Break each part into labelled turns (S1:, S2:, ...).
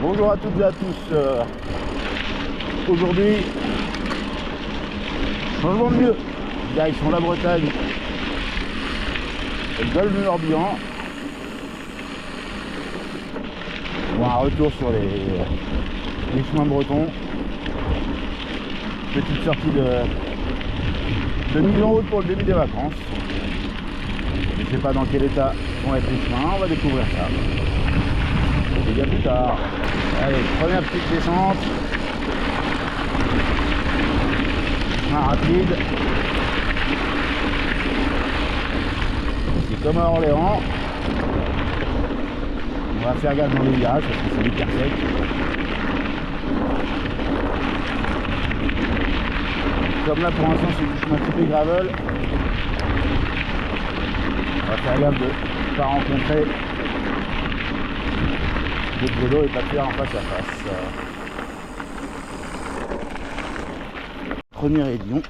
S1: Bonjour à toutes et à tous. Aujourd'hui, changement de lieu. Direction la Bretagne. Le golfe du Morbihan. Bon, un retour sur les chemins bretons. Petite sortie de mise en route pour le début des vacances. Je ne sais pas dans quel état vont être les chemins, on va découvrir ça. Et bien plus tard. Allez, première petite descente. Chemin rapide. C'est comme à Orléans. On va faire gaffe dans les virages parce que c'est hyper sec. Comme là pour l'instant c'est du chemin typé gravel. On va faire gaffe de ne pas rencontrer d'autres vélos et pas faire en face à face. Premier rayon.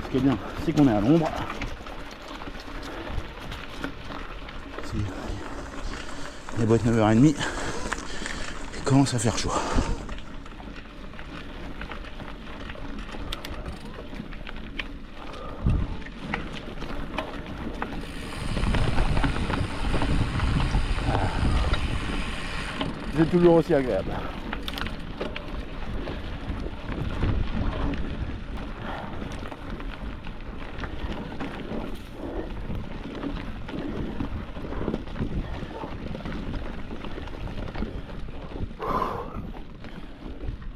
S1: Ce qui est bien, c'est qu'on est à l'ombre. Il doit être 9h30. Il commence à faire chaud. C'est toujours aussi agréable.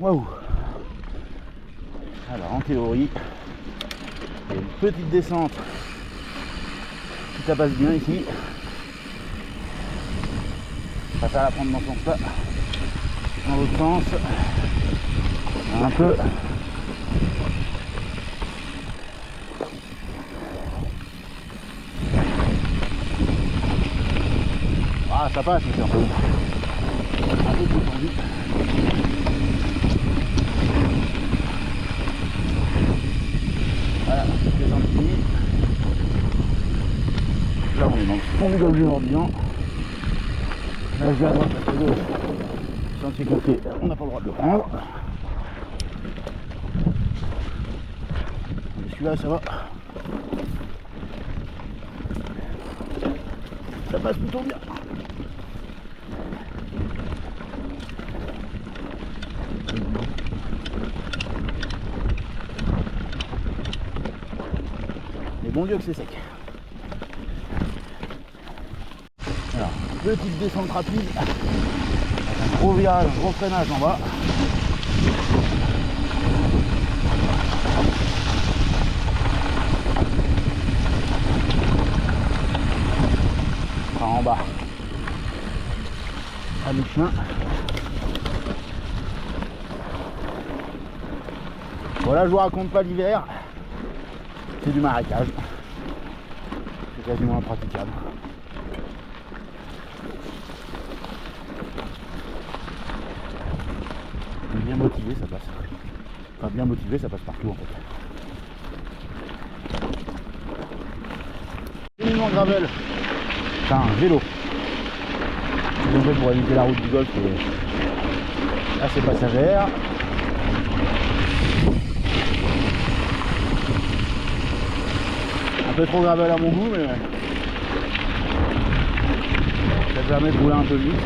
S1: Waouh. Alors en théorie, il y a une petite descente si ça passe bien ici. Je préfère la prendre dans son pas, dans l'autre sens, un peu. Ah ça passe mais c'est un peu plus tendu. Voilà, descente finie. Là on est dans le fond du golfe du Morbihan. Là je vais à droite parce que gauche, sentier côté, on n'a pas le droit de le prendre. Mais celui-là ça va. Ça passe plutôt bien. Mais bon Dieu que c'est sec. Alors, petite descente rapide. Un gros virage, un gros freinage en bas. Enfin, en bas. À mi-chemin. Voilà, je vous raconte pas l'hiver. C'est du marécage. C'est quasiment impraticable. Bien motivé ça passe. Enfin bien motivé ça passe partout en fait. Une gravel. Enfin un vélo. C'est en fait pour éviter la route du golf qui est assez passagère. Un peu trop gravel à mon goût mais ça permet de rouler un peu vite.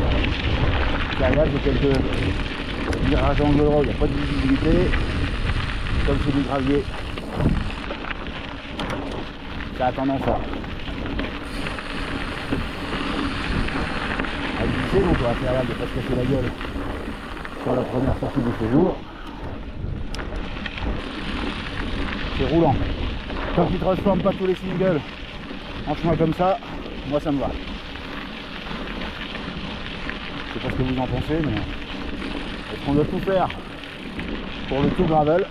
S1: Derrière j'ai quelques virage angle droit, il n'y a pas de visibilité. Comme c'est du gravier, ça a tendance à glisser, donc on va faire là de ne pas se casser la gueule sur la première sortie du séjour. C'est roulant. Tant qu'il ne transforme pas tous les singles en chemin comme ça, moi ça me va. Je sais pas ce que vous en pensez, mais est-ce qu'on doit tout faire pour le tout gravel?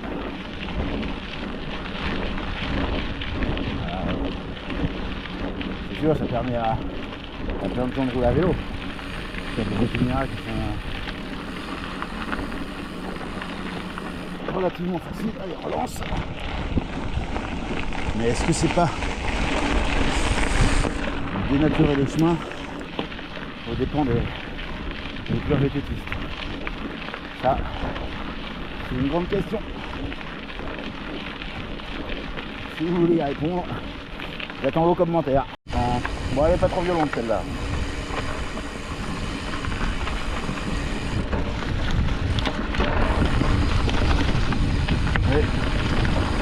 S1: C'est sûr, ça permet à plein de gens de rouler à vélo. Il y a des itinéraires qui sont relativement faciles. Allez, relance. Mais est-ce que c'est pas dénaturer les chemins au dépend des clubs vététistes. Ça, c'est une grande question. Si vous voulez y répondre, j'attends vos commentaires. Bon, elle n'est pas trop violente celle-là.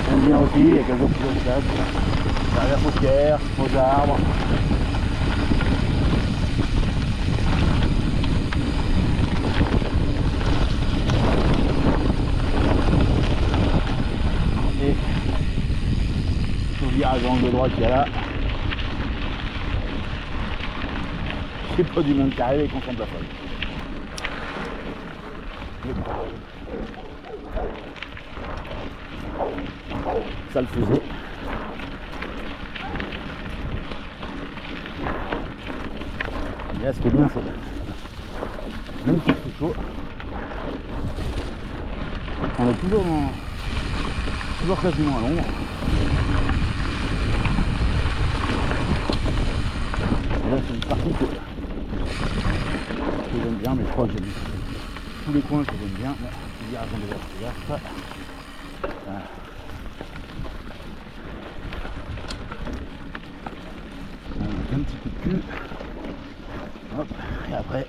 S1: J'aime bien aussi, il y a quelques petits obstacles. Derrière la poussière, aux arbres. Et tout le virage angle droit qu'il y a là. C'est pas du monde qui arrive et qu'on tombe la folle. Ça le faisait. Et là, ce qui est bien, c'est même si c'est chaud, on est toujours quasiment à l'ombre. Et là, c'est une partie que j'aime bien, mais je crois que j'aime tous les coins que j'aime bien. Bon, je vais dire, attendez, voilà. Un petit coup de cul. Hop, et après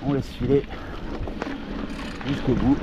S1: on laisse filer jusqu'au bout.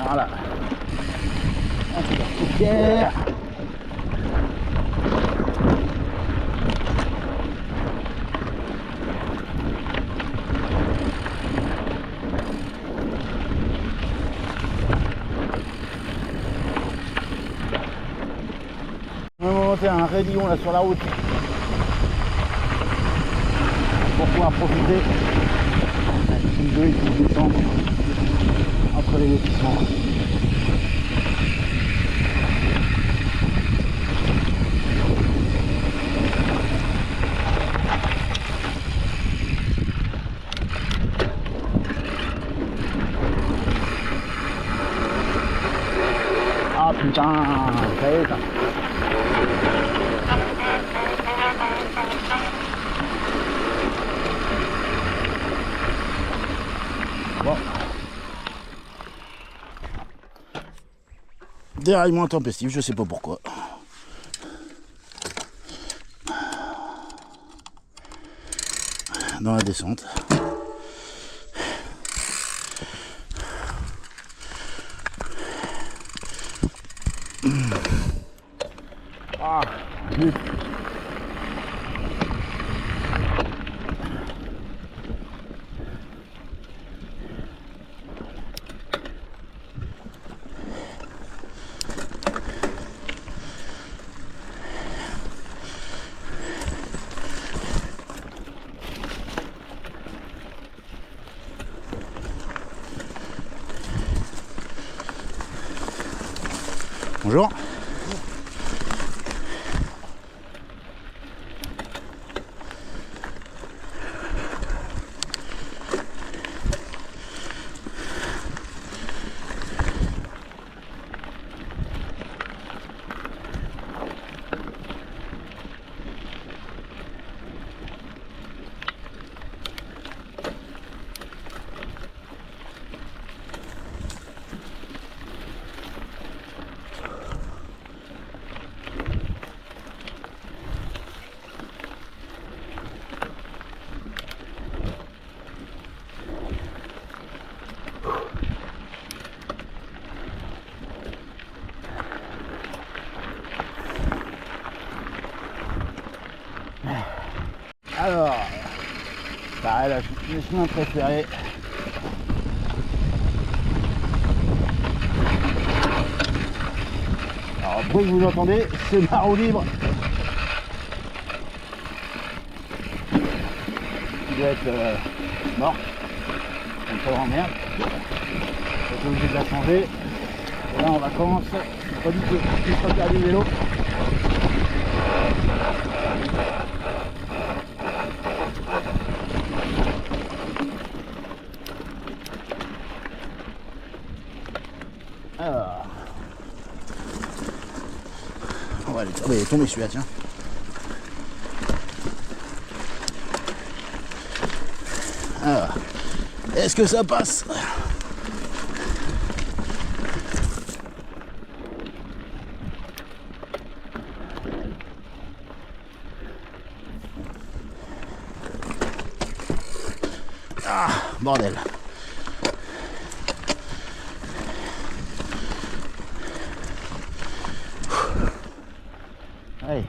S1: Voilà. Pierre. On va monter un raidillon là sur la route pour pouvoir profiter d'une vue qui descend entre les lotissements. Ah putain, ça y est ça. Bon. Déraillement intempestif, je sais pas pourquoi. Dans la descente. Ah, vite. Bonjour. Alors, pareil, là, le chemin préféré. Alors, le bruit que vous entendez, c'est ma roue libre. Qui doit être morte. On peut en merde. Je suis obligé de la changer. Et là en vacances, c'est pas du tout. Je suis pas faire du vélo. Alors. On va aller tomber celui-là, tiens. Alors. Est-ce que ça passe? Ah, bordel. Allez.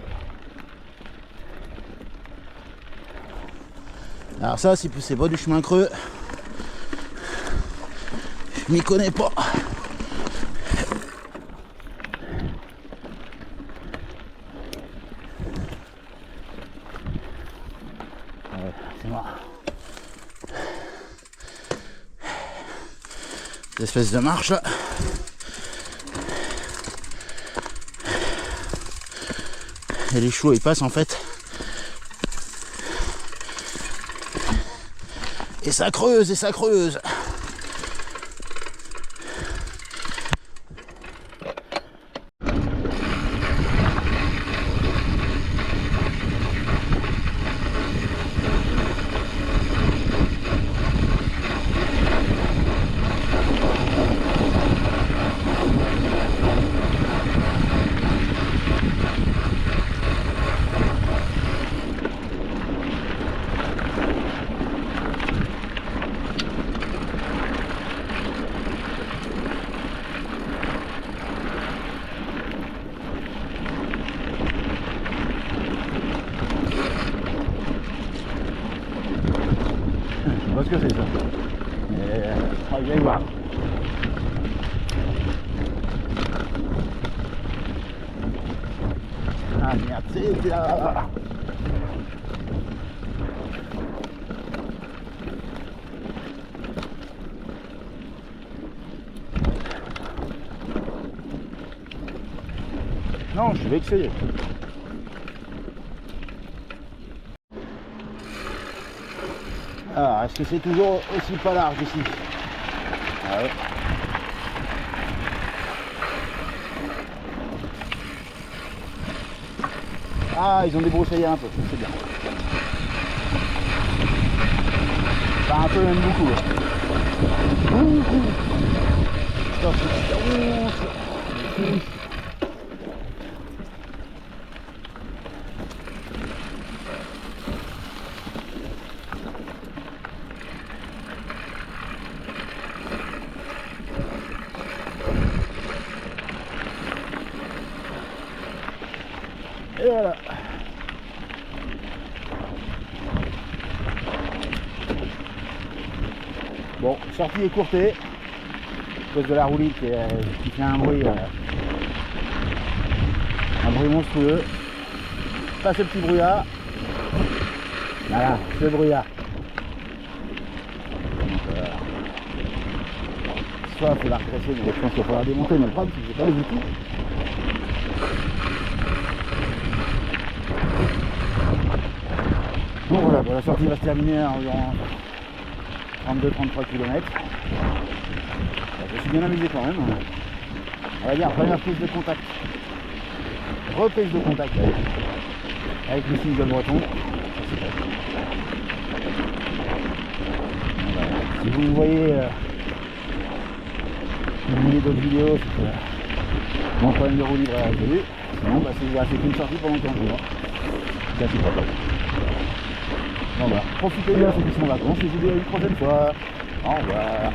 S1: Alors ça, c'est pas du chemin creux. Je m'y connais pas. Ouais, c'est moi. Cette espèce de marche là. Et les chevaux ils passent en fait. Et ça creuse et ça creuse. Je sais pas ce que c'est ça. Mais viens voir. Ah merde, c'est là. Non, je suis vexé. Alors, est-ce que c'est toujours aussi pas large ici? Ah ouais. Ah, ils ont débroussaillé un peu, c'est bien. Pas un peu, même beaucoup. Stop, et voilà. Bon, sortie écourtée à cause de la roue libre qui fait un bruit monstrueux. Pas ce petit brouillard. Voilà, ce brouillard. Soit il faut la recresser, mais je pense qu'il faut la démonter, mais le problème c'est que j'ai pas les outils. Bon voilà, bon, la sortie va se terminer à environ 32-33 km. Je suis bien amusé quand même. On va dire première prise de contact. Reprise de contact avec le single breton. Si vous voyez d'autres vidéos, c'est que mon problème de roue libre est résolu. Sinon, bah, c'est qu'une sortie pendant 15 jours. C'est assez pas top. Bon, voilà. Profitez bien ceux qui sont en vacances et je vous dis à une prochaine fois. Au revoir.